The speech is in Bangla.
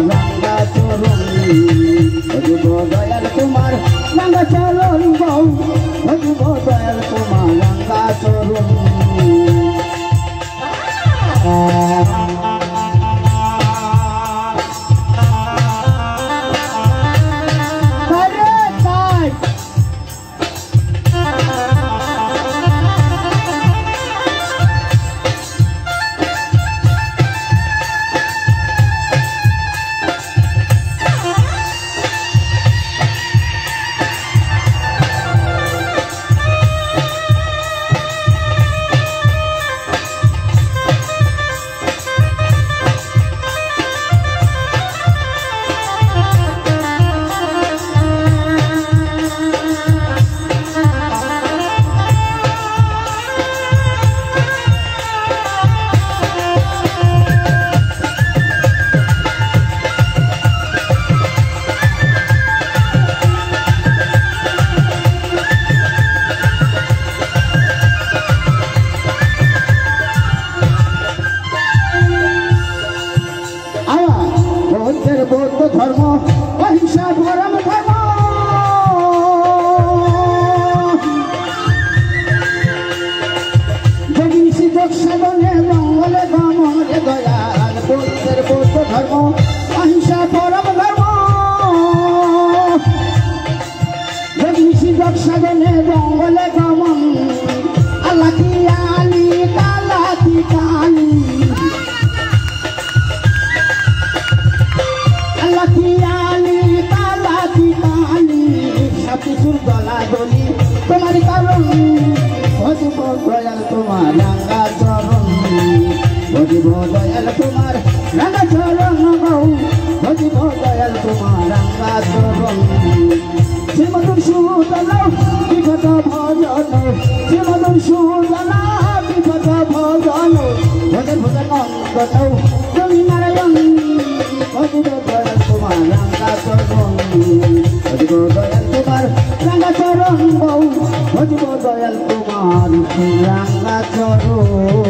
রাঙ্গা চরণ ভজিব দয়াল তোমার রাঙ্গা চরণ গৌ ভজিব দয়াল তোমার রাঙ্গা চরণ বৌদ্ধ ধর্ম অহিংসা পরম ধর্ম যোগী সুযোগ সাধনে জঙ্গলে গমনে দয়াল বৌদ্ধের বৌদ্ধ ধর্ম অহিংসা পরম ধর্ম যোগী সুযোগ সাধনে জঙ্গলে গমন আল্লাহ কি আলী কালা কি কালী তোমার কারণ ভজিব দয়াল তোমার রাঙ্গা চরণ ভজিব দয়াল তোমার রাঙ্গা চরণ গৌ ভজিব দয়াল তোমার রাঙ্গা চরণ শ্রীমধুর সুদল বিপদ ভজন শ্রীমধুর সুদল বিপদ ভজন ভজন ভজন অঙ্গন তুমি নারায়ণ ভজিব দয়াল তোমার রাঙ্গা চরণ ভজিব দয়াল তোমার রাঙ্গা চরণ গৌ ভজিব দয়াল তোমার রাঙ্গা চরণ।